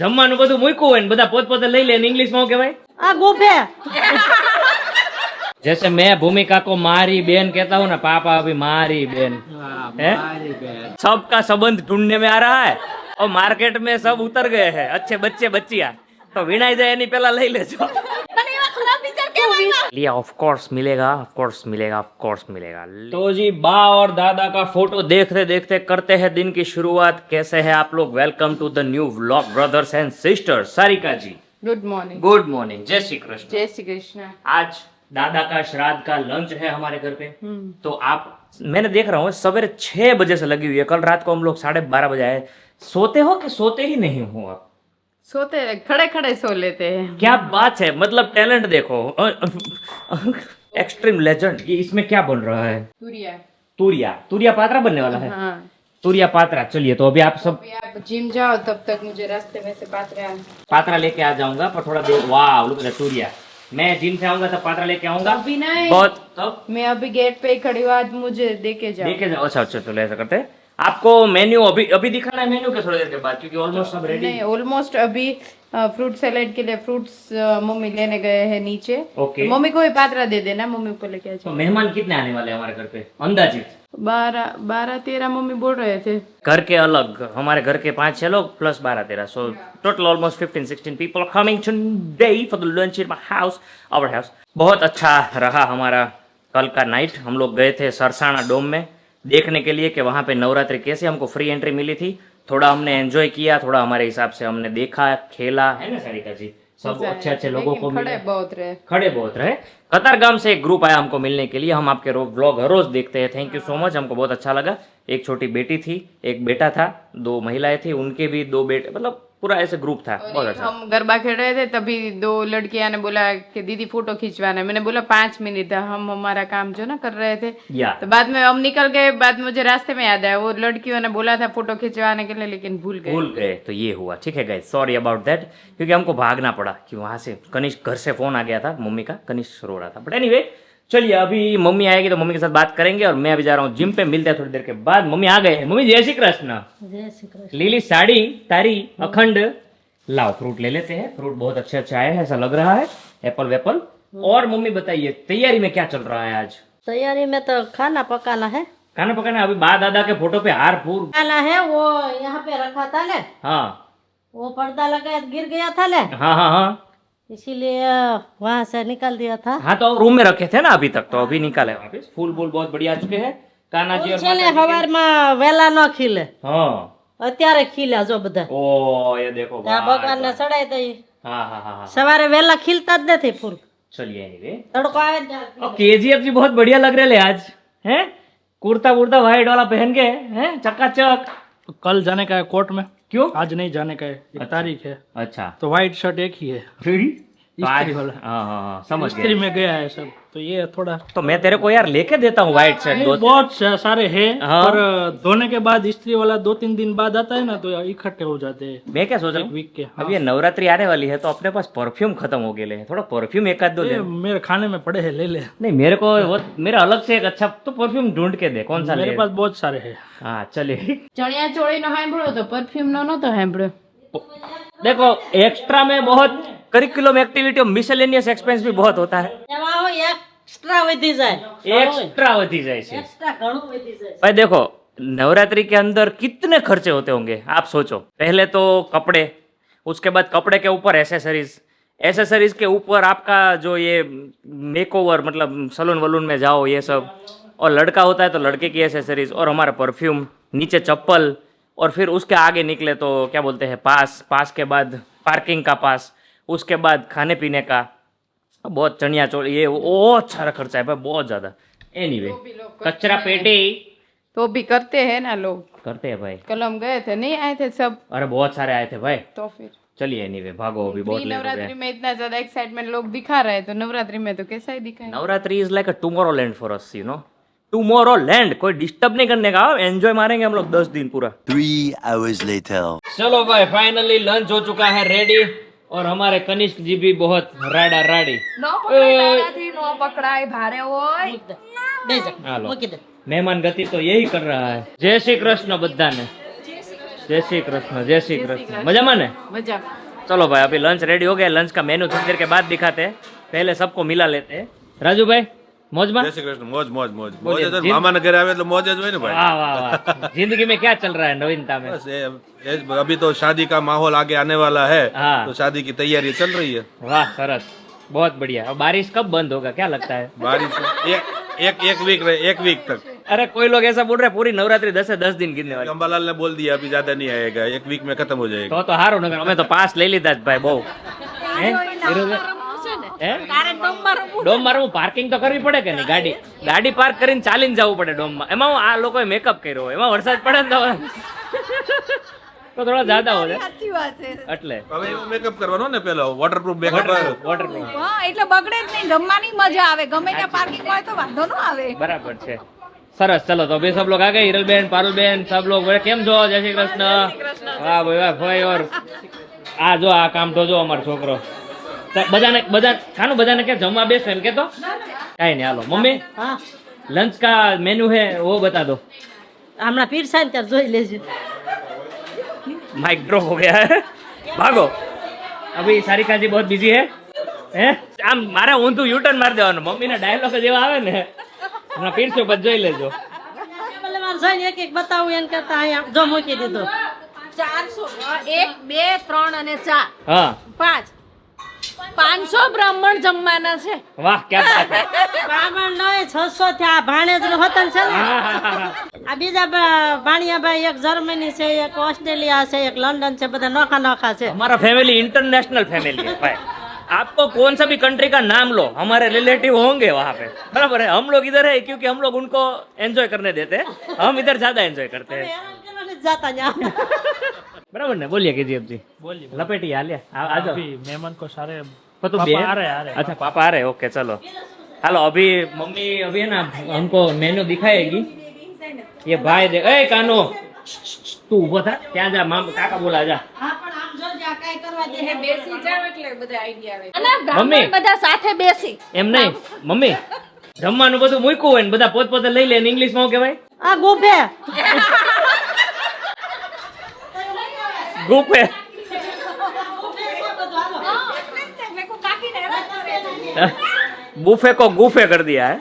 જમવાનું બધું મૂક્યું હોય ને બધા પોતપોતે લઈ લે. ઇંગ્લિશમાં શું કહેવાય? આ ગોફે जैसे मैं भूमिका को मारी बहन कहता हूँ ना, पापा अभी मारी बहन है. सबका संबंध ढूंढने में आ रहा है और मार्केट में सब उतर गए हैं अच्छे बच्चे बच्चियां. तो विनाई जाए એની પહેલા લઈ લેજો. लिया ऑफ कोर्स मिलेगा, ऑफ कोर्स मिलेगा, ऑफ कोर्स मिलेगा. तो जी बा और दादा का फोटो देखते देखते करते हैं दिन की शुरुआत. कैसे हैं आप लोग? Welcome to the new vlog brothers and sisters. Sarika ji good morning. Good morning. जय श्री कृष्ण. जय श्री कृष्ण. आज दादा का श्राद्ध का लंच है हमारे घर पे. तो आप, मैंने देख रहा हूँ सवेरे 6 बजे से लगी हुई है. कल रात को हम लोग 12:30 बजे आए. सोते हो कि सोते ही नहीं हो आप? सोते खड़े खड़े सो लेते हैं. क्या बात है, मतलब टैलेंट देखो. Extreme legend. ये इसमें क्या बन रहा है? तुरिया. तुरिया. तुरिया पात्रा बनने वाला है. हाँ. तुरिया पात्रा. चलिए तो अभी आप सब अभी आप जिम जाओ तब तक मुझे रास्ते में से पात्रा लेके आ जाऊंगा. पर थोड़ा देर. वाह, लुक एट तुरिया. मैं जिम से आऊंगा तब पात्रा लेके आऊंगा. अभी नहीं. बहुत तब मैं अभी गेट पे ही खड़ी हूँ. आज मुझे देके जाओ. देखे जाओ. अच्छा अच्छा, तो ऐसा करते हैं. आपको मेन्यू अभी अभी दिखाना है मेन्यू के थोड़ी देर के बाद, क्योंकि ऑलमोस्ट सब रेडी. नहीं, ऑलमोस्ट अभी फ्रूट सैलेड के लिए फ्रूट्स मम्मी लेने गए हैं नीचे. ओके. तो मम्मी को ही पात्रा दे देना, मम्मी ऊपर लेके आ तो जाओ. मेहमान कितने आने वाले हैं हमारे घर पे अंदाजित? 12-13 मम्मी बोल रहे थे. घर के अलग, हमारे घर के 5-6 लोग plus 12-13, so total almost 15-16 people coming today for the lunch in my house, our house. बहुत अच्छा रहा हमारा कल का नाइट. हम लोग गए थे सरसाना डोम में देखने के लिए कि वहाँ पे नवरात्रि कैसे. हमको फ्री एंट्री मिली थी. थोड़ा हमने एंजॉय किया, थोड़ा हमारे हिसाब से हमने देखा, खेला, है ना सारिका जी? सब अच्छे अच्छे लोगों को मिले. खड़े बहुत रहे. कतारगाम से एक ग्रुप आया हमको मिलने के लिए. हम आपके व्लॉग हर रोज देखते हैं. Thank you so much. हमको बहुत अच्छा लगा. एक छोटी बेटी थी, एक बेटा था, 2 महिलाएं थी, उनके भी 2 बेटे, मतलब पूरा ऐसे ग्रुप था. बहुत अच्छा. हम गरबा खेल रहे थे तभी 2 लड़कियां ने बोला कि दीदी फोटो खिंचवाना है. मैंने बोला 5 मिनट. हम हमारा काम जो ना कर रहे थे. तो बाद में हम निकल गए. बाद में मुझे रास्ते में याद आया वो लड़कियों ने बोला था फोटो खिंचवाने के लिए, लेकिन भूल गए. तो ये हुआ. ठीक है गाइस, सॉरी अबाउट दैट, क्योंकि हमको भागना पड़ा कि वहां से कनिष्क घर से फोन आ गया था मम्मी का. कनिष्क रो रहा था. बट एनीवे, चलिए अभी मम्मी आएगी तो मम्मी के साथ बात करेंगे. और मैं अभी जा रहा हूँ जिम पे. मिलते हैं थोड़ी देर के बाद. मम्मी आ गए. मम्मी जय श्री कृष्ण. जय श्री कृष्ण. लीली साड़ी तारी अखंड. लाओ फ्रूट ले लेते हैं. फ्रूट बहुत अच्छे अच्छे आए हैं ऐसा लग रहा है. एप्पल वेपल. और मम्मी बताइए तैयारी में क्या चल रहा है आज? तैयारी में तो खाना पकाना है. खाना पकाना. अभी बा दादा के फोटो पे हार फूर. खाना है वो यहाँ पे रखा था ले. हाँ वो पर्दा लगा गिर गया था ले, हाँ हाँ हाँ इसीलिए वहाँ से निकाल दिया था. हाँ. तो रूम में रखे थे ना अभी तक, तो अभी निकाले वापस. फूल फूल बहुत बढ़िया आ चुके हैं. कान्हा जी और છે ને माता जी के- હવારમાં વેલા ન ખીલે, हाँ. અત્યારે ખીલ્યા જો બધા. ओ ये देखो. આ ભગવાન ને ચડાઈ દઈ. हाँ हाँ हाँ हाँ. સવારે વેલા ખીલતા જ નથી ફૂલ. चलिए एनीवे. તડકો આવે ને ત્યારે और केजीएफ जी बहुत बढ़िया लग रहे हैं आज. हैं कुर्ता वुर्ता व्हाइट वाला पहन के, हैं चकाचक. तो कल जाने का है कोर्ट में. क्यों? आज नहीं जाने का है. एक तारीख है. अच्छा. तो व्हाइट शर्ट एक ही है. तो आज इस्त्री वाला. हाँ हाँ हाँ समझ इस्त्री गया. में गया है सब. तो ये थोड़ा तो मैं तेरे को यार लेके देता हूँ व्हाइट शर्ट. दो बहुत सारे हैं. हाँ. पर धोने के बाद इस्त्री वाला 2-3 दिन बाद आता है ना, तो इकट्ठे हो जाते हैं मैं क्या सोच रहा एक हूँ, वीक के. अब हाँ. ये नवरात्रि आने वाली है तो अपने पास परफ्यूम खत्म हो गए हैं. थोड़ा परफ्यूम एक आध दो ले. ये मेरे खाने में पड़े हैं, ले ले. नहीं मेरे को वो मेरा अलग से एक अच्छा तो परफ्यूम ढूंढ के दे. कौन सा मेरे ले? पास बहुत सारे हैं. हाँ चलिए. ચણિયા ચોળી નો સાંભળ્યો તો પરફ્યુમ નો નતો સાંભળ્યો. देखो एक्स्ट्रा में बहुत करिकुलम एक्टिविटी मिसलेनियस एक्सपेंस भी बहुत होता है. એમાં હું એક્સ્ટ્રા વધી જાય. एक्स्ट्रा वधी जाए છે. એક્સ્ટ્રા ઘણું વધી જાય. भाई देखो नवरात्रि के अंदर कितने खर्चे होते होंगे आप सोचो. पहले तो कपड़े, उसके बाद कपड़े के ऊपर एसेसरीज, एसेसरीज के ऊपर आपका जो ये मेकओवर, मतलब सलून वलून में जाओ ये सब. और लड़का होता है तो लड़के की एसेसरीज, और हमारा परफ्यूम, नीचे चप्पल, और फिर उसके आगे निकले तो क्या बोलते हैं पास. पास के बाद पार्किंग का पास, उसके बाद खाने पीने का. बहुत चनिया चोली ये बहुत सारा खर्चा है भाई, बहुत ज़्यादा. एनीवे कचरा पेटी तो भी करते हैं ना लोग. करते हैं भाई. कल हम गए थे, नहीं आए थे सब. अरे बहुत सारे आए थे भाई. तो फिर चलिए एनीवे भागो, अभी बहुत लेट हो नवरात्रि गए. में इतना ज्यादा एक्साइटमेंट लोग दिखा रहे हैं तो नवरात्रि में तो कैसा ही दिखाए. Navratri is like a tomorrow land for us, you know. Tomorrow land. कोई डिस्टर्ब नहीं करने का. एंजॉय मारेंगे हम लोग 10 दिन पूरा. 3 hours later. चलो भाई फाइनली लंच हो चुका है रेडी. और हमारे कनिष्क जी भी बहुत राडा राडी. નો પકડાય ભારે હોય. દે જા હાલો. મૂકી દે. મહેમાન ગતિ તો यही कर रहा है. जय श्री कृष्ण बधाने. जय श्री कृष्ण, जय श्री कृष्ण। मजा में? मजा। चलो भाई, अभी लंच रेडी हो गया। लंच का मेनू थोड़ी देर के बाद दिखाते हैं, पहले सबको मिला लेते हैं। राजू भाई मौज में? जय श्री कृष्ण। मौज मौज मौज मौज है। मामा नगर आवे तो मौज है भाई। वाह वाह वाह। जिंदगी में क्या चल रहा है नवीनता में? बस अभी तो शादी का माहौल आगे आने वाला है, हाँ। तो शादी की तैयारी चल रही है। वाह सरस, बहुत बढ़िया। अब बारिश कब बंद होगा, क्या लगता है? बारिश एक वीक तक। अरे कोई लोग ऐसा बोल रहे हैं पूरी नवरात्रि 10 दिन गिनने वाली। अंबालाल ने बोल दिया अभी ज्यादा नहीं आएगा, एक वीक में खत्म हो जाएगा। तो हारो नगर અમે તો પાસ લઈ લીધા જ ભાઈ બહુ ડોમમાં રમવું પાર્કિંગ તો કરવી પડે કે નહીં? ગાડી પાર્ક કરીને ચાલીને જવું પડે ડોમમાં. એમાં આ લોકોએ મેકઅપ કર્યો હોય, એમાં વરસાદ પડે ને તો થોડા જ્યાદા હોય એટલે હવે એવો મેકઅપ કરવાનો ને, પેલો વોટરપ્રૂફ મેકઅપ. વોટરપ્રૂફ હા એટલે બગડે જ નહીં, રમવાની મજા આવે, ગમે ત્યાં પાર્કિંગ હોય તો વાંધો ન આવે. બરાબર છે. સરસ, ચલો તો અભી सब लोग आ गए, हिरलबेन पारुलबेन सब लोग बोले કેમ છો? જય શ્રી કૃષ્ણ। વાહ ભાઈ વાહ ભાઈ। ઓર આ જો આ કામ તો જો અમારો છોકરો બધા ખાનું બધાને કે જમવા બેસો એમ કે તો કાઈ નહીં હાલો। મમ્મી हाँ लंच का मेन्यू है वो बता दो। हमारा पीर साइन तर जोई लेजो। माइक ड्रॉप हो गया है, भागो। अभी सारिका जी बहुत बिजी है हैं? આમ મારે ઊંધું યુટર્ન મારી દેવાનું, મમ્મીના ડાયલોગ જેવા આવે ને હમણાં પીરસો પછી જોઈ લેજો। ભલે મારે જોઈને એક એક બતાવું એમ કરતા અહીંયા જો મૂકી દીધો। 400 1 2 3 અને 4 હા 5 500 બ્રાહ્મણ જમવાના છે। વાહ क्या बात है। બ્રાહ્મણ નહીં 600 થયા। ભાણેજ નું હોતન છે ને આ બીજા ભાણિયાભાઈ એક જર્મની છે, એક ઓસ્ટ્રેલિયા છે, એક લંડન છે, બધા નોખા નોખા છે। हमारा फैमिली इंटरनेशनल फैमिली है भाई। आपको कौन सा भी कंट्री का नाम लो, हमारे रिलेटिव होंगे वहाँ पे, बराबर है। हम लोग इधर है क्योंकि हम लोग उनको एंजॉय करने देते हैं, हम इधर ज्यादा एंजॉय करते हैं, જાતા ન્યા बराबर ना? बोलिए के जी अब जी बोलिए लपेटी हालिए आ जाओ। अभी मेहमान को सारे तो पापा बे- आ रहे हैं। अच्छा पापा आ रहे, ओके चलो। हेलो अभी मम्मी अभी है ना हमको मेन्यू दिखाएगी। ये भाई दे ए कानो तू उभो था, क्या जा माम काका बोला जा। હા પણ આમ જોજે આ કાઈ કરવા દે બેસી જાવ એટલે બધા આઈડિયા આવે। અને મમ્મી। બ્રાહ્મણ બધા સાથે બેસી એમ નહીં મમ્મી, જમવાનું બધું મૂક્યું હોય ને બધા પોતપોતે લઈ લે, ઇંગ્લિશમાં શું કહેવાય? આ ગોભે ગુફે। बूफे को गुफे कर दिया है,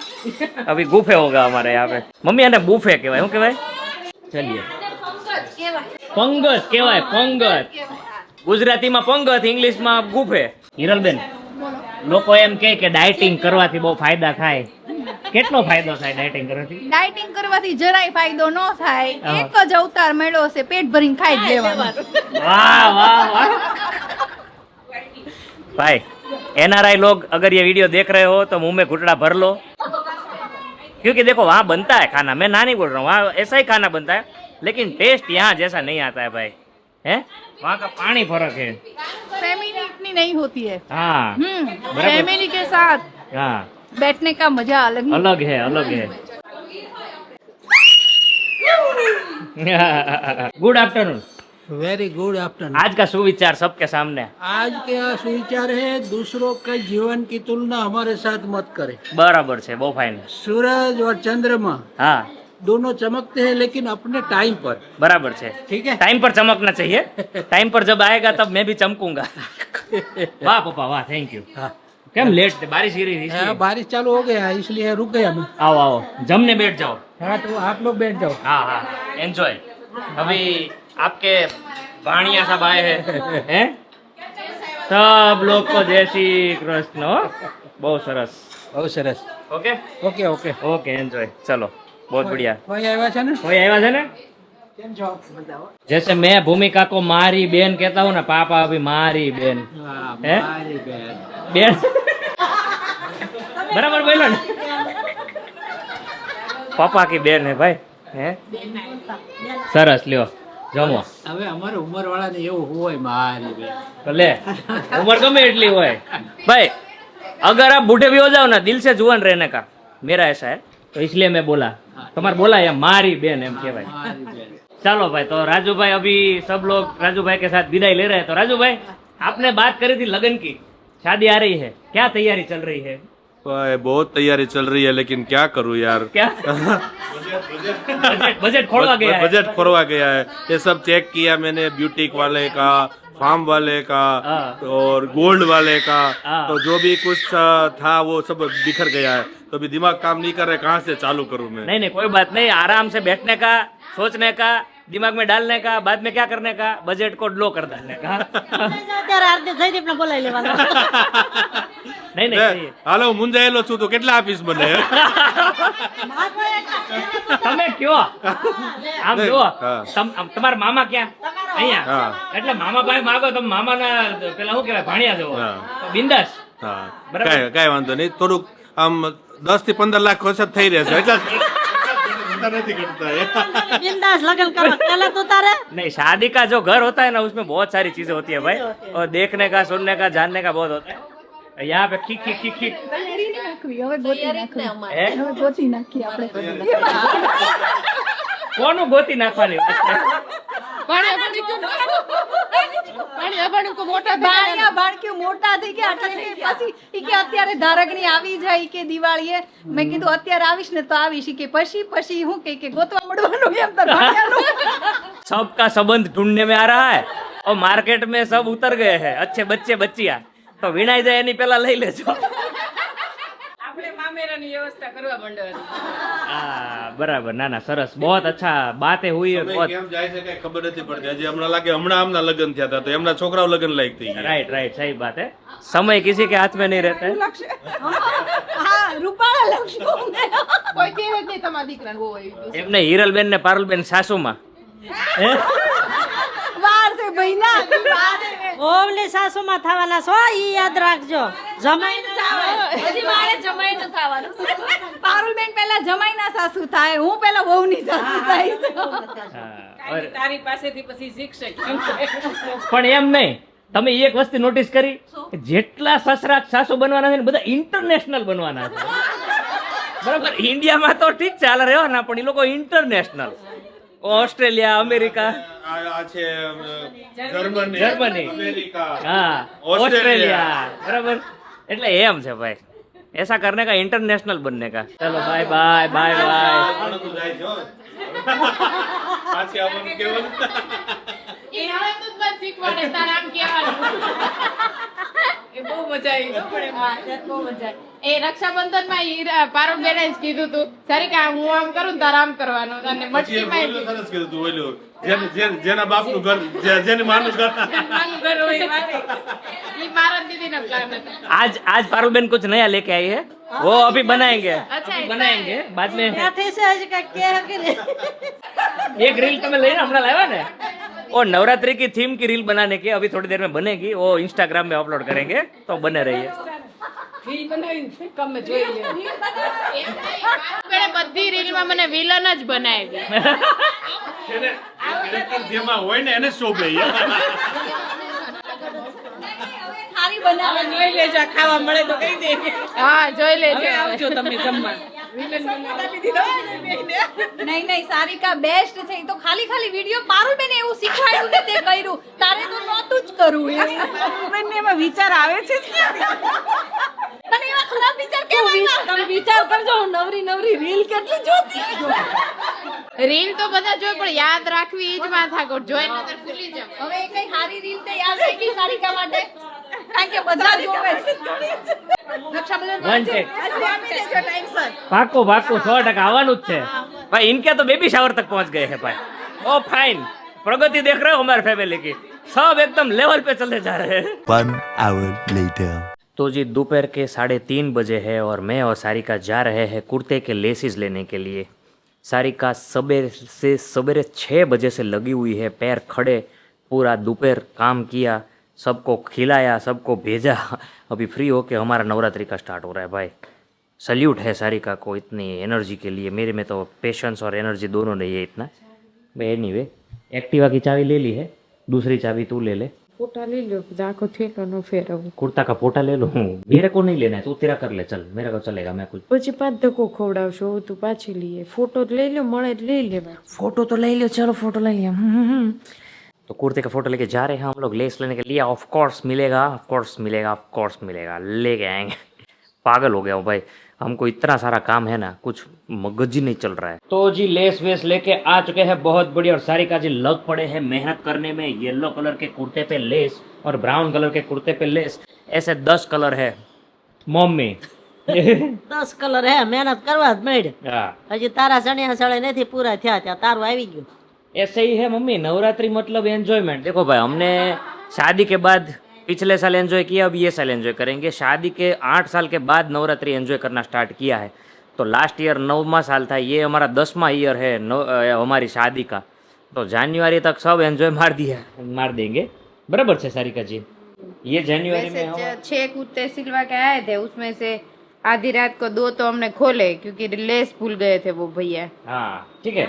अभी गुफे होगा हमारे यहाँ पे। मम्मी आने बूफे कहवाय, શું કહેવાય? ચલિए પંગત કહેવાય, પંગત ગુજરાતીમાં પંગત, ઇંગ્લિશમાં ગુફે। હિરલબેન લોકો એમ કહે કે ડાયટિંગ કરવાથી બહુ ફાયદા થાય, કેટલો ફાયદો થાય ડાયટિંગ કરવાથી? ડાયટિંગ કરવાથી જરાય ફાયદો ન થાય, હા। એક જ અવતાર મળ્યો છે, પેટ ભરીને ખાઈ જ લેવાનું। वाह वाह वाह भाई। एनआरआई लोग अगर ये वीडियो देख रहे हो तो मुंह में घुटड़ा भर लो, क्योंकि देखो वहाँ बनता है खाना, मैं ना नहीं बोल रहा हूँ, वहाँ ऐसा ही खाना बनता है, लेकिन टेस्ट यहाँ जैसा नहीं आता है भाई, है वहाँ का पानी फर्क है। फैमिली इतनी नहीं होती है। हाँ बराबर। फैमिली के साथ हाँ बैठने का मजा अलग ही। अलग है, अलग है। Good afternoon. Very good afternoon. आज का सुविचार सबके सामने। आज का सुविचार है दूसरों के जीवन की तुलना हमारे साथ मत करें। बराबर છે, બહુ ફાઇન। सूरज और चंद्रमा हाँ दोनों चमकते हैं लेकिन अपने टाइम पर। बराबर છે, ठीक है। टाइम पर चमकना चाहिए, टाइम पर जब आएगा तब मैं भी चमकूंगा। वाह पापा वाह, थैंक यू। કેમ લેટ थे? बारिश गिरी थी इसलिए। बारिश चालू हो गया है इसलिए रुक गया मैं। आओ आओ जमने बैठ जाओ। हाँ तो आप लोग बैठ जाओ। हाँ हाँ एंजॉय। अभी आपके भाणिया साहब आए हैं सब लोग को जय श्री कृष्ण। बहुत सरस, बहुत सरस। Okay okay okay. Okay enjoy. चलो बहुत बढ़िया। कोई आया है ना? कोई आया है ना? जैसे मैं भूमिका को मारी बहन कहता हूँ ना, पापा अभी मारी बहन हाँ, है? मारी बहन। બેન બરાબર બોલો ને, પાપા કી બેન હે ભાઈ, હે સરસ લ્યો જમો। હવે અમારે ઉંમર વાળા ને એવું હોય મારી બેન। तो ले उम्र गमे એટલી હોય भाई, अगर आप बूढ़े भी हो जाओ ना, दिल से जुआन रहने का मेरा ऐसा है, तो इसलिए मैं बोला, तुम्हारे बोला या मारी बेन एम के भाई। મારી બેન। चलो भाई, तो राजू भाई अभी सब लोग राजू भाई के साथ विदाई ले रहे हैं। तो राजू भाई आपने बात करी थी लगन की, शादी आ रही है, क्या तैयारी चल रही है? भाई, बहुत तैयारी चल रही है लेकिन क्या करूँ यार, क्या बजट खोलवा गया है बजट खोरवा गया है। ये सब चेक किया मैंने, ब्यूटिक वाले का, फार्म वाले का और गोल्ड वाले का, तो जो भी कुछ था वो सब बिखर गया है। तो अभी दिमाग काम नहीं कर रहा है, कहाँ से चालू करूँ मैं। नहीं कोई बात नहीं, आराम से बैठने का, सोचने का, दिमाग में डालने का, बाद में क्या करने का, बजट को लो कर डालने का। અત્યારે હાર્દિક જયદીપને બોલાવી લેવાનો. નહીં હાલો હું મુંજાયેલો છું તો કેટલા આપીશ મને? તમે કયો આમ નહીં, જુઓ, હા. તમારા મામા ક્યાં? અહીંયા. હા. એટલે મામા ભાઈ માગો, તમે મામાના પેલા શું કહેવાય ભાણિયા જવો, હા. તો બિંદાસ. હા, બરાબર. કાંઈ વાંધો નહીં, થોડુંક આમ 10 થી 15 લાખ ખર્ચ થઈ રહેશે એટલે નથી કરતા। बिंदास लगन करो पहले तो तारे नहीं, शादी का जो घर होता है ना उसमें बहुत सारी चीजें होती है भाई, और देखने का, सुनने का, जानने का बहुत होता है। यहाँ पे खीक खीक खीक खीक હવે ગોતી નાખવી હે? હવે ગોતી નાખીએ આપણે કોનું ગોતી નાખવાની વાત છે? બાળિયા બાળકીઓ મોટા થઈ ગયા એટલે કે પછી ઈ કે અત્યારે ધારકણી આવી જાય કે દિવાળીએ મેં કીધું અત્યારે આવીશ ને તો આવીશ ઈ કે પછી હું કે ગોતવા મળવાનું એમ તો ભાણિયાનું सबका संबंध ढूंढने में आ रहा है और मार्केट में सब उतर गए हैं अच्छे बच्चे बच्चियां, तो विनाई जाए एनी पहला लई लेजो। हाँ बराबर, ना ना सरस, बहुत अच्छा बातें हुई है, बहुत કેમ જાય છે કઈ ખબર નથી પડતી। હજી હમણાં લાગે હમણાં આમના લગ્ન થયા હતા તો એમના છોકરાઓ લગ્ન લાયક થઈ ગયા। राइट राइट सही बात है, समय किसी के हाथ में नहीं रहता है। હા રૂપાળા લખશો કોઈ કહે જ નહીં તમારા દીકરાને બહુ આવી ગયું. એમને હિરલબેન ને પારુલબેન સાસુમાં વાર છે બહેના વાર છે ઓવલી સાસુમાં થવાના છો ઈ યાદ રાખજો જમાઈ ન આવે હજી મારે જમાઈ ન થવાનું પારુલબેન પહેલા જમાઈના સાસુ થાય, હું પહેલા વહુની સાસુ થઈશ। તારી પાસેથી પછી શીખશે. પણ એમ નહીં, તમે એક વસ્તુ નોટિસ કરી કે જેટલા સસરા સાસુ બનવાના છે ને બધા ઇન્ટરનેશનલ બનવાના છે, બરાબર? ઇન્ડિયામાં તો ઠીક ચાલે રહેવાના, પણ એ લોકો ઇન્ટરનેશનલ, ઓસ્ટ્રેલિયા, અમેરિકા, આ છે જર્મની, અમેરિકા, हाँ ऑस्ट्रेलिया, बराबर। એટલે એમ છે ભાઈ, ऐसा करने का, इंटरनेशनल बनने का। चलो बाय बाय बाय बाय। ઘણું જાય છે હો। પાછી આવવાનું કહેવાનું। એ હવે તું જ મને શીખવાડે તારે આમ કહેવાનું. એ બહુ મજા આવી ગઈ પણ એમાં બહુ મજા આવી. એ રક્ષાબંધનમાં પારુલબેને જ કીધું તું સરિકા હું આમ કરું તારે આમ કરવાનું, અને પછી એ મટકીમાં બોલ્યો, સરસ કીધું તું ઓલું, જેના બાપનું ઘર, જેની માનું ઘર। ઈ મારા દીદીના પ્લાન હતા. आज पारुलबेन कुछ नया लेके आई है, वो अभी बनाएंगे, अच्छा, अभी बनाएंगे बाद में। બેઠી છે હજી કઈ કે કે નહીં एक रील તમે લઈને હમણાં લાવ્યા ને, वो नवरात्रि की थीम की रील बनाने की अभी थोड़ी देर में बनेगी, वो इंस्टाग्राम में अपलोड करेंगे, तो बने रहिए। પારુલબેને બધી રીલમાં મને વિલન જ બનાવી. જેમાં હોય ને એને શોભે। સારી બનાવે જોઈ લેજો, ખાવા મળે તો કહી દે. હા જોઈ લેજો, આવજો તમે જમવા. નહીં નહીં સારિકા બેસ્ટ છે ઈ તો ખાલી વિડિયો પારુલબેને એવું શીખવાડ્યું ને તે કર્યું, તારે તો નહોતું જ કરવું પારુલબેનને એમાં વિચાર આવે છે તને એવા ખરાબ વિચાર કેમ આવ્યા? તમે વિચાર કરજો, હું નવરી રીલ કેટલી જોતી રીલ તો બધા જોઈ પણ યાદ રાખવી ઈ જ માથાકૂટ, જોઈ નતર ભૂલી જાવ. હવે કઈ સારી રીલ તે યાદ રાખી સારિકા માટે, કારણ કે બધા જોવે છે રક્ષાબંધન One take. આજે આપી દેજો ટાઈમસર। પાકો પાકો 100% આવવાનું જ છે भाई। इनके तो बेबी शावर तक पहुंच गए हैं भाई। ओ फाइन, प्रगति देख रहे हो हमारे फैमिली की, सब एकदम लेवल पे चलते जा रहे हैं। 1 hour later. तो जी दोपहर के 3:30 बजे है और मैं और सारिका जा रहे हैं कुर्ते के लेसिस लेने के लिए। सारिका सवेरे 6 बजे से लगी हुई है, पैर खड़े, पूरा दोपहर काम किया, सबको खिलाया, सबको भेजा, अभी फ्री हो के हमारा नवरात्रि का स्टार्ट हो रहा है भाई। सल्यूट है सारिका को इतनी एनर्जी के लिए, मेरे में तो पेशेंस और एनर्जी दोनों नहीं है इतना। भाई एनीवे, एक्टिवा की चाबी ले ली है, दूसरी चाबी तू ले ले। ફોટા લઈ લો, આખો થેલો નો ફેરવું. कुर्ता का पोटा ले लो, मेरे को नहीं लेना है, तू तेरा कर ले, चल मेरा को चलेगा, मैं कुछ પછી 5 ધક્કો ખવડાવશો તું પાછી લઈએ. ફોટો લઈ લો, મળે લઈ લેવા. फोटो तो ले लियो, चलो फोटो ले लिया। तो कुर्ते का फोटो लेके जा रहे हैं हम लोग लेस लेने के लिए। ऑफ कोर्स मिलेगा, ऑफ कोर्स मिलेगा, ऑफ कोर्स मिलेगा, लेके आएंगे। पागल हो गया हूँ भाई, हमको इतना सारा काम है ना, कुछ मगज ही नहीं चल रहा है। तो जी लेस वेस लेके आ चुके हैं बहुत बढ़िया, और सारिका जी लग पड़े हैं मेहनत करने में। येलो कलर के कुर्ते पे लेस और ब्राउन कलर के कुर्ते पे लेस, ऐसे 10 कलर है मम्मी। 10 કલર હે, મહેનત કરવા જ મળી। हाँ હજી તારા ચણિયા સળે નથી પૂરા થયા, ત્યાં તારું આવી ગયું। ऐसे ही है मम्मी, नवरात्रि मतलब एंजॉयमेंट। देखो भाई, हमने शादी के बाद पिछले साल एंजॉय किया, अब ये साल एंजॉय करेंगे। शादी के 8 साल के बाद नवरात्रि एंजॉय करना स्टार्ट किया है। तो लास्ट ईयर 9वां साल था, ये हमारा 10वां ईयर है हमारी शादी का। तो जनवरी तक सब एंजॉय मार देंगे। बराबर है सारिका जी? ये जनवरी में वैसे 6 कुर्ते सिलवा के आए थे, उसमें से आधी रात को 2 तो हमने खोले क्योंकि लेस भूल गए थे वो भैया। हाँ ठीक है।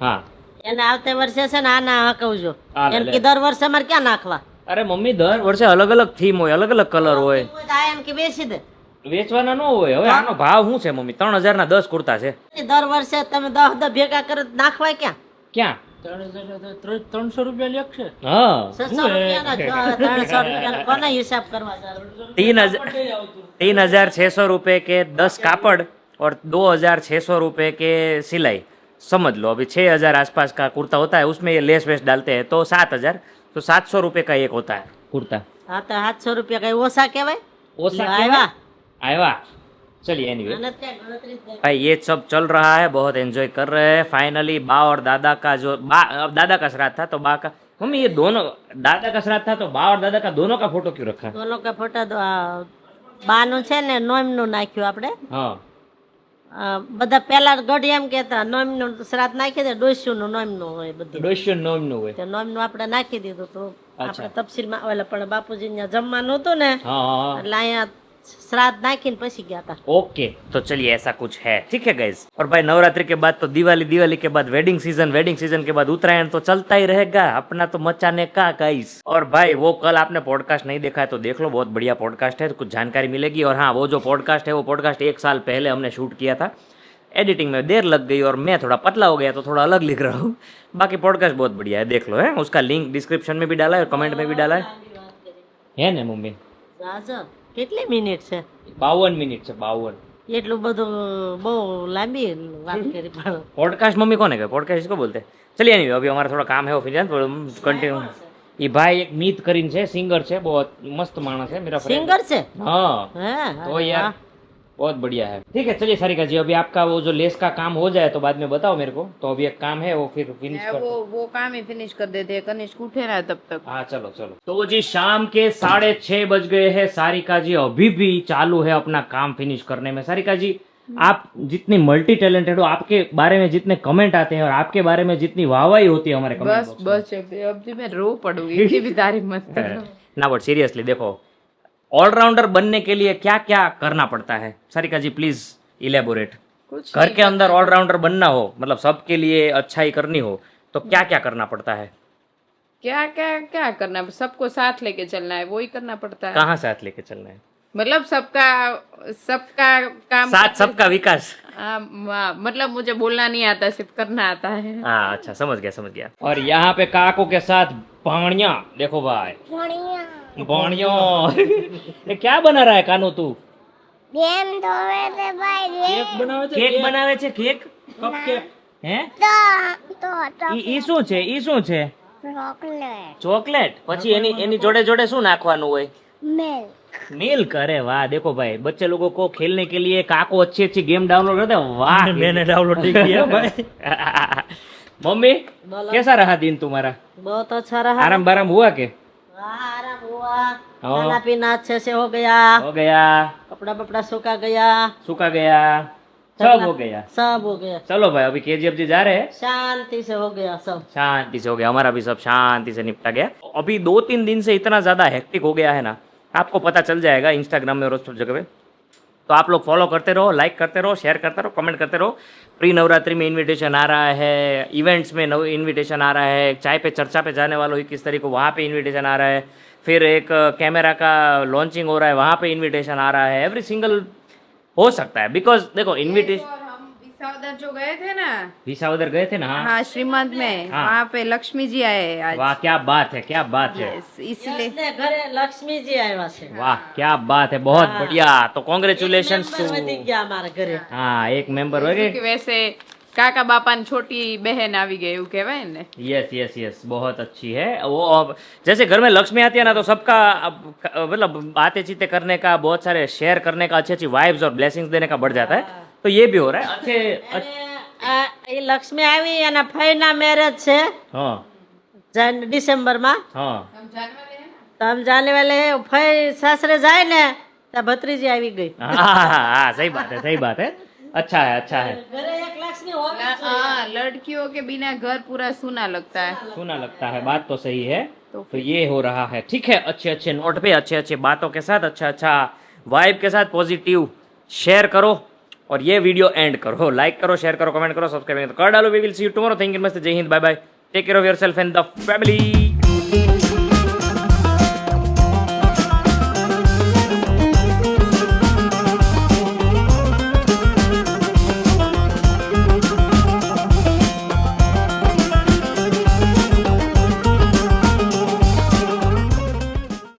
हाँ એને આવતે વર્ષે છે ને આના હકવજો, હા, એમ લે. કે દર વર્ષે અમારે ક્યાં નાખવા? અરે મમ્મી, દર વર્ષે અલગ અલગ થીમ હોય, અલગ અલગ કલર હોય, આ એમ કે બેસી દે। વેચવાના ન હોય। હવે આનો ભાવ શું છે મમ્મી? 3000 ના 10 કુર્તા છે। દર વર્ષે તમે 10 ભેગા કરો તો નાખવાય ક્યાં? ક્યાં? 300 રૂપિયા લેખ છે। હા 600 રૂપિયાના 300 રૂપિયાના કોના હિસાબ કરવા જાવ? 3600 रुपए के 10 कापड़ और 2600 रुपए के सिलाई, समझ लो। अभी 6000 आसपास का कुर्ता होता है, उसमें ये लेस वेस डालते हैं तो 7000, तो 700 रुपए का एक होता है कुर्ता। હા તો 700 રૂપિયા કઈ ઓછા કહેવાય? ओसा આવ્યા आया। चलिए एनीवे અને ત્યાં ગણતરી જ નહીં। भाई, ये सब चल रहा है, बहुत एंजॉय कर रहे हैं। फाइनली बा और दादा का जो अब दादा का श्राद्ध था तो बा का, मम्मी ये दोनों, दादा का श्राद्ध था तो बा और दादा का दोनों का फोटो क्यों रखा? દોનો કે ફોટા બાનું છે ને નોમનું નાખ્યું આપણે। हाँ બધા પેલા ગઢ એમ કહેતા નોમનું શ્રાદ્ધ નાખી દે, ડોસ્યુનું નોમનું હોય બધી, डोशन नोम नो हुए। તો નોમનું આપણે નાખી દીધું। તો અચ્છા। આપણે તફસીલમાં ઓલા પણ બાપુજી ત્યાં જમવાનું હતું ને, हाँ हाँ એટલે અહીંયા શ્રાદ્ધ નાખીને પછી ગયા હતા। ओके, तो चलिए ऐसा कुछ है, ठीक है गाइस। और भाई नवरात्रि के बाद तो दिवाली, दिवाली के बाद वेडिंग सीजन के बाद उत्तरायण तो चलता ही रहेगा, अपना तो मचाने का गाइस। और भाई वो कल आपने पॉडकास्ट नहीं देखा है तो देख लो, बहुत बढ़िया पॉडकास्ट है, कुछ जानकारी मिलेगी। और हाँ, वो जो पॉडकास्ट है वो पॉडकास्ट 1 साल पहले हमने शूट किया था। एडिटिंग में देर लग गई और मैं थोड़ा पतला हो गया तो थोड़ा अलग लिख रहा हूँ। बाकी पॉडकास्ट बहुत बढ़िया है, देख लो है। उसका लिंक डिस्क्रिप्शन में भी डाला है और कमेंट में भी डाला है ना मम्मी? જાજો કેટલી મિનિટ છે? 52 मिनट से 52। એટલું બધું બહુ લાંબી વાત કરી પણ पॉडकास्ट मम्मी कौन है? पॉडकास्ट इसको बोलते हैं। चलिए नहीं, अभी हमारा थोड़ा काम है ऑफिस, कंटिन्यू। ये भाई एक मीत करीन है, सिंगर है, बहुत मस्त मानस है मेरा friend। સિંગર છે? हाँ હે तो यार बहुत बढ़िया है। ठीक है, चलिए सारिका जी, अभी आपका वो जो लेस का काम हो जाए तो बाद में बताओ मेरे को। तो अभी एक काम है वो फिर फिनिश कर। वो काम ही फिनिश कर देते हैं, कनिष्क उठे ना तब तक। हाँ चलो चलो। तो जी शाम के 6:30 बज गए हैं। सारिका जी अभी भी चालू है अपना काम फिनिश करने में। सारिका जी, आप जितनी मल्टी टैलेंटेड हो, आपके बारे में जितने कमेंट आते हैं और आपके बारे में जितनी वाहवाही होती है हमारे कमेंट बस बस अब जी मैं रो पड़ूंगी, इतनी भी तारीफ मत करो। ना बट सीरियसली देखो, ऑलराउंडर बनने के लिए क्या क्या करना पड़ता है? सारिका जी प्लीज इलेबोरेट। कुछ घर के अंदर ऑलराउंडर बनना हो, मतलब सबके लिए अच्छाई करनी हो, तो क्या क्या करना पड़ता है? क्या क्या क्या करना है? सबको साथ लेके चलना है, वही करना पड़ता है। कहाँ साथ लेके चलना है? मतलब सबका सबका काम साथ सबका विकास। मतलब मुझे बोलना नहीं आता, सिर्फ करना आता है। हाँ अच्छा, समझ गया। और यहाँ पे काको के साथ भाणिया, देखो भाई भाणिया। ये क्या बना रहा है कानू तू? કેક બનાવે છે। કેક બનાવે છે? Cake cupcake. હે? ઈ શું છે? ઈ શું છે? ચોકલેટ। પછી એની જોડે જોડે શું નાખવાનું હોય? मिल्क। अरे वाह, देखो भाई, बच्चे लोगों को खेलने के लिए काको अच्छी अच्छी गेम डाउनलोड करते हैं। वाह मैंने डाउनलोड नहीं किया भाई। मम्मी बोलो। कैसा रहा दिन तुम्हारा? बहुत अच्छा रहा। आराम बाराम हुआ के? हाँ, आराम हुआ, हाँ। खाना पीना अच्छे से हो गया, हो गया, कपड़ा बपड़ा सूखा गया, सूखा गया, सब हो गया। सब हो गया, चलो भाई, अभी केजीएफ जी जा रहे हैं, शांति से हो गया सब। शांति से हो गया, हमारा भी सब शांति से निपटा गया। अभी 2-3 दिन से इतना ज्यादा हेक्टिक हो गया है ना, आपको पता चल जाएगा इंस्टाग्राम में और सब जगह पे। तो आप लोग फॉलो करते रहो, लाइक करते रहो, शेयर करते रहो, कमेंट करते रहो। प्री नवरात्रि में इनविटेशन आ रहा है, इवेंट्स में इनविटेशन आ रहा है, चाय पे चर्चा पे जाने वालों 21 तारीख को वहाँ पे इनविटेशन आ रहा है, फिर एक कैमरा का लॉन्चिंग हो रहा है, वहाँ पे इनविटेशन आ रहा है। एवरी सिंगल हो सकता है, बिकॉज देखो इनविटेशन। और हम इस विसावदर जो गए थे ना, विसावदर गए थे ना? हाँ हाँ श्रीमंत में, हाँ। वहाँ पे लक्ष्मी जी आए आज। वाह क्या बात है, क्या बात है, इसलिए યશને ઘરે લક્ષ્મીજી આવ્યા છે. वाह क्या बात है, बहुत बढ़िया. तो कॉन्ग्रेचुलेशन એક member વધી ગયા અમારા ઘરે. हाँ एक मेंबर हो गए. કે वैसे કાકા બાપા ની छोटी बहन આવી गई એવું કહેવાય ને. यस यस यस, बहुत अच्छी है वो. अब जैसे घर में लक्ष्मी आती है ना, तो सबका मतलब बातें चीतें करने का, बहुत सारे शेयर करने का, अच्छी अच्छी वाइब्स और ब्लेसिंग्स देने का बढ़ जाता है. तो ये भी हो रहा है. अच्छे અને એ લક્ષ્મી આવી એના ફઈના મેરેજ છે हाँ ડિસેમ્બરમાં. हाँ તો આમ જાને વાલે ફઈ સાસરે જાય ને ત્યાં ભત્રીજી આવી ગઈ. हाँ सही बात है, सही बात है. अच्छा है, अच्छा है. ઘરે એક લક્ષ્મી હોવી જ જોઈએ. हाँ, लड़कियों के बिना घर पूरा सूना लगता है. सुना लगता है, बात तो सही है. तो ये हो रहा है. ठीक है, अच्छे अच्छे नोट पे, अच्छे अच्छे बातों के साथ, अच्छा अच्छा वाइब के साथ पॉजिटिव शेयर करो और ये वीडियो एंड करो. लाइक करो, शेयर करो, कमेंट करो, सब्सक्राइब कर डालो. We will see you tomorrow. Thank you, मस्त. जय Hind, bye bye. Take care of yourself and the family.